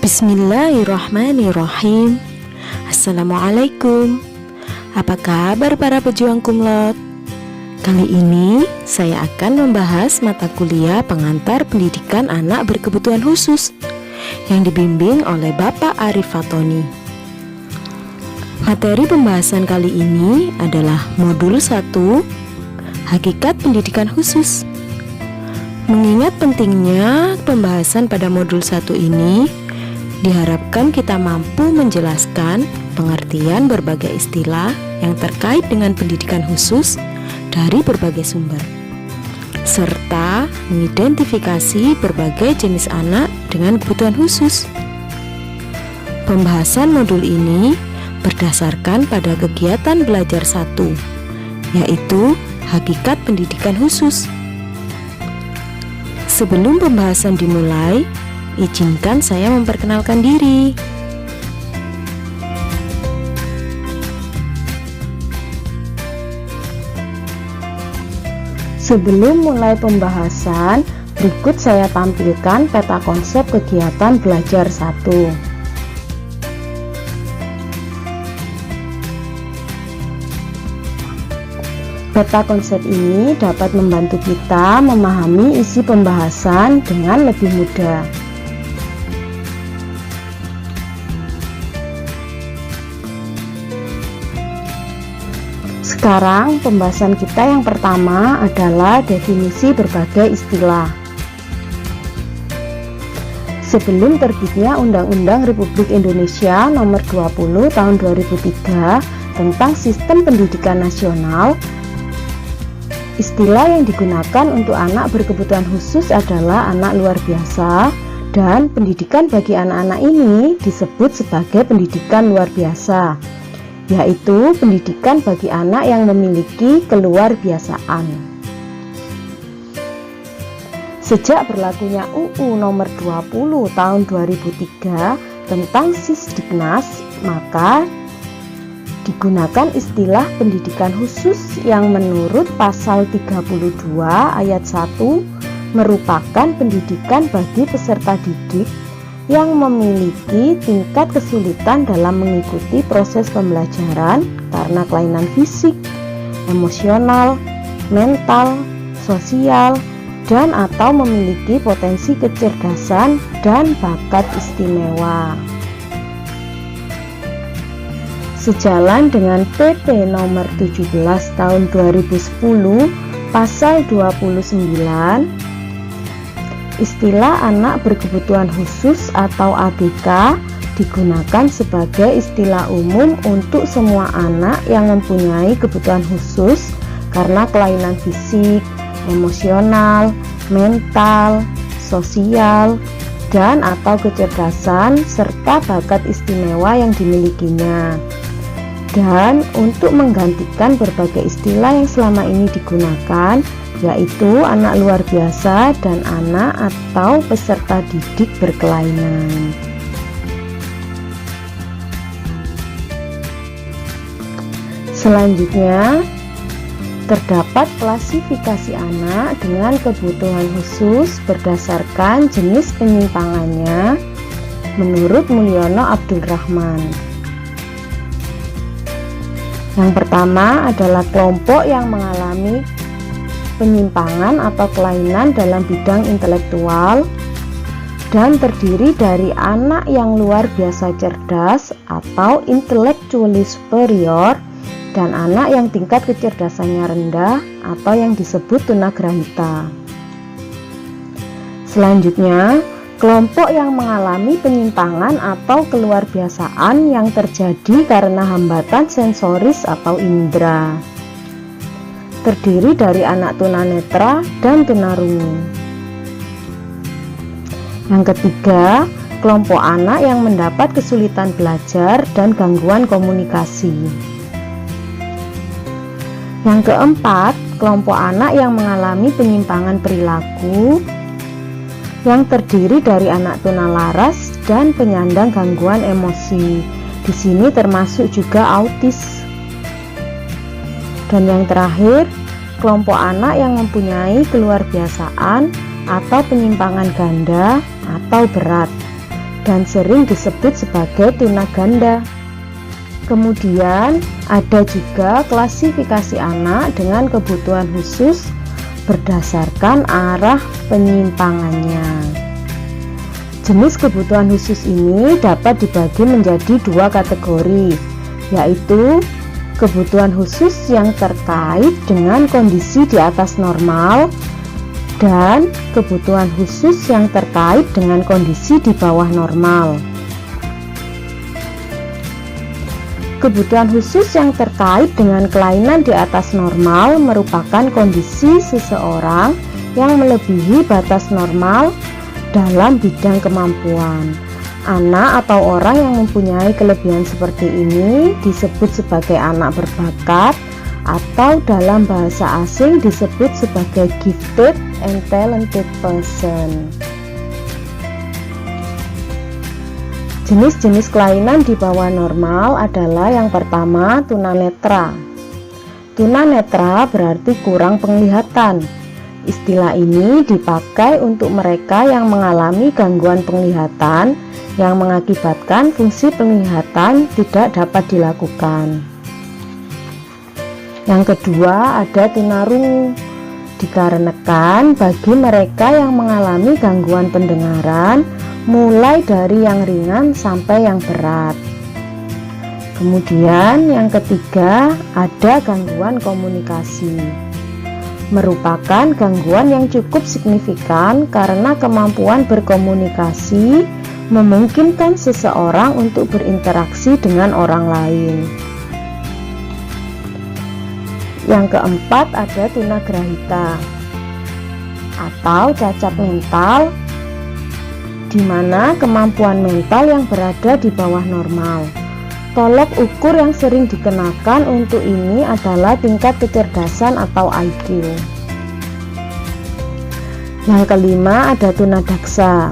Bismillahirrahmanirrahim. Assalamualaikum. Apa kabar para pejuang kumlot? Kali ini saya akan membahas mata kuliah pengantar pendidikan anak berkebutuhan khusus yang dibimbing oleh Bapak Arif Fatoni. Materi pembahasan kali ini adalah modul 1, Hakikat Pendidikan Khusus. Mengingat pentingnya pembahasan pada modul 1 ini, diharapkan kita mampu menjelaskan pengertian berbagai istilah yang terkait dengan pendidikan khusus dari berbagai sumber, serta mengidentifikasi berbagai jenis anak dengan kebutuhan khusus. Pembahasan modul ini berdasarkan pada kegiatan belajar 1, yaitu Hakikat Pendidikan Khusus. Sebelum pembahasan dimulai, izinkan saya memperkenalkan diri. Sebelum mulai pembahasan, berikut saya tampilkan peta konsep kegiatan belajar 1. Peta konsep ini dapat membantu kita memahami isi pembahasan dengan lebih mudah. Sekarang pembahasan kita yang pertama adalah definisi berbagai istilah. Sebelum terbitnya Undang-Undang Republik Indonesia Nomor 20 Tahun 2003 tentang Sistem Pendidikan Nasional, istilah yang digunakan untuk anak berkebutuhan khusus adalah anak luar biasa, dan pendidikan bagi anak-anak ini disebut sebagai pendidikan luar biasa, yaitu pendidikan bagi anak yang memiliki keluarbiasaan. Sejak berlakunya UU Nomor 20 Tahun 2003 tentang Sisdiknas, maka digunakan istilah pendidikan khusus yang menurut pasal 32 ayat 1 merupakan pendidikan bagi peserta didik yang memiliki tingkat kesulitan dalam mengikuti proses pembelajaran karena kelainan fisik, emosional, mental, sosial, dan atau memiliki potensi kecerdasan dan bakat istimewa. Sejalan dengan PP Nomor 17 Tahun 2010 Pasal 29, istilah anak berkebutuhan khusus atau ABK digunakan sebagai istilah umum untuk semua anak yang mempunyai kebutuhan khusus karena kelainan fisik, emosional, mental, sosial, dan atau kecerdasan serta bakat istimewa yang dimilikinya. Dan untuk menggantikan berbagai istilah yang selama ini digunakan, yaitu anak luar biasa dan anak atau peserta didik berkelainan. Selanjutnya, terdapat klasifikasi anak dengan kebutuhan khusus berdasarkan jenis penyimpangannya menurut Mulyono Abdul Rahman. Yang pertama adalah kelompok yang mengalami penyimpangan atau kelainan dalam bidang intelektual dan terdiri dari anak yang luar biasa cerdas atau intellectually superior dan anak yang tingkat kecerdasannya rendah atau yang disebut tunagrahita. Selanjutnya, kelompok yang mengalami penyimpangan atau keluarbiasaan yang terjadi karena hambatan sensoris atau indera, terdiri dari anak tunanetra dan tunarungu. Yang ketiga, kelompok anak yang mendapat kesulitan belajar dan gangguan komunikasi. Yang keempat, kelompok anak yang mengalami penyimpangan perilaku, yang terdiri dari anak tunalaras dan penyandang gangguan emosi. Di sini termasuk juga autis. Dan yang terakhir, kelompok anak yang mempunyai keluarbiasaan atau penyimpangan ganda atau berat, dan sering disebut sebagai tunaganda. Kemudian ada juga klasifikasi anak dengan kebutuhan khusus berdasarkan arah penyimpangannya. Jenis kebutuhan khusus ini dapat dibagi menjadi dua kategori, yaitu kebutuhan khusus yang terkait dengan kondisi di atas normal dan kebutuhan khusus yang terkait dengan kondisi di bawah normal. Kebutuhan khusus yang terkait dengan kelainan di atas normal merupakan kondisi seseorang yang melebihi batas normal dalam bidang kemampuan. Anak atau orang yang mempunyai kelebihan seperti ini disebut sebagai anak berbakat, atau dalam bahasa asing disebut sebagai gifted and talented person. Jenis-jenis kelainan di bawah normal adalah yang pertama, tunanetra. Tunanetra berarti kurang penglihatan. Istilah ini dipakai untuk mereka yang mengalami gangguan penglihatan yang mengakibatkan fungsi penglihatan tidak dapat dilakukan. Yang kedua, ada tunarungu. Dikarenakan bagi mereka yang mengalami gangguan pendengaran mulai dari yang ringan sampai yang berat. Kemudian yang ketiga, ada gangguan komunikasi. Merupakan gangguan yang cukup signifikan karena kemampuan berkomunikasi memungkinkan seseorang untuk berinteraksi dengan orang lain. Yang keempat, ada tunagrahita atau cacat mental, di mana kemampuan mental yang berada di bawah normal. Tolok ukur yang sering dikenakan untuk ini adalah tingkat kecerdasan atau IQ. Yang kelima, ada tunadaksa.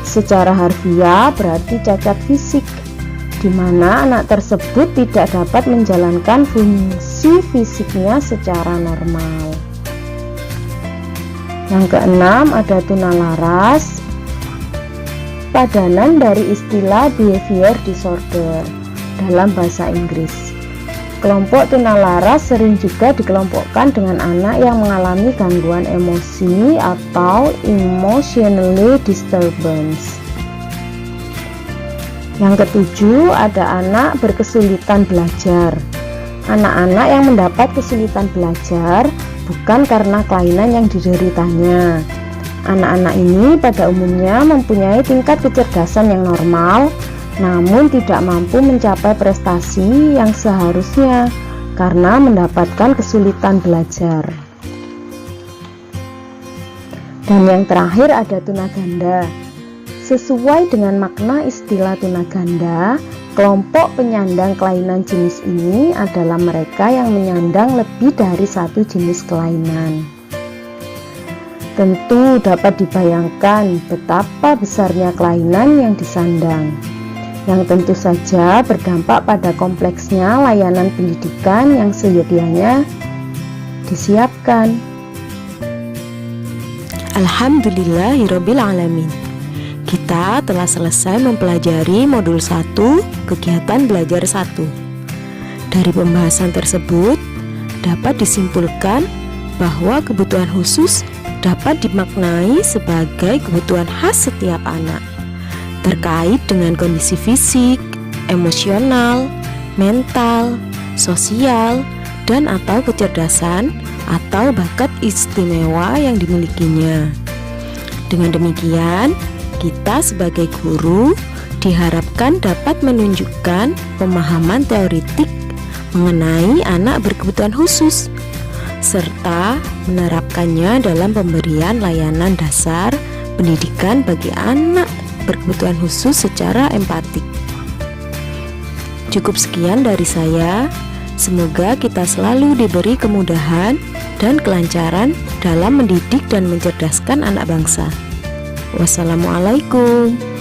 Secara harfiah berarti cacat fisik, di mana anak tersebut tidak dapat menjalankan fungsi fisiknya secara normal. Yang keenam, ada tunalaras. Padanan dari istilah behavior disorder dalam bahasa Inggris. Kelompok tunalaras sering juga dikelompokkan dengan anak yang mengalami gangguan emosi atau emotionally disturbance. Yang ketujuh, ada anak berkesulitan belajar. Anak-anak yang mendapat kesulitan belajar bukan karena kelainan yang dideritanya. Anak-anak ini pada umumnya mempunyai tingkat kecerdasan yang normal, namun tidak mampu mencapai prestasi yang seharusnya karena mendapatkan kesulitan belajar. Dan yang terakhir, ada tunaganda. Sesuai dengan makna istilah tunaganda, kelompok penyandang kelainan jenis ini adalah mereka yang menyandang lebih dari satu jenis kelainan. Tentu dapat dibayangkan betapa besarnya kelainan yang disandang, yang tentu saja berdampak pada kompleksnya layanan pendidikan yang seyogyanya disiapkan. Alhamdulillahirabbil alamin. Kita telah selesai mempelajari modul 1 kegiatan belajar 1. Dari pembahasan tersebut dapat disimpulkan bahwa kebutuhan khusus dapat dimaknai sebagai kebutuhan khas setiap anak terkait dengan kondisi fisik, emosional, mental, sosial, dan atau kecerdasan atau bakat istimewa yang dimilikinya. Dengan demikian, kita sebagai guru diharapkan dapat menunjukkan pemahaman teoritik mengenai anak berkebutuhan khusus serta menerapkannya dalam pemberian layanan dasar pendidikan bagi anak berkebutuhan khusus secara empatik. Cukup sekian dari saya. Semoga kita selalu diberi kemudahan dan kelancaran dalam mendidik dan mencerdaskan anak bangsa. Wassalamualaikum.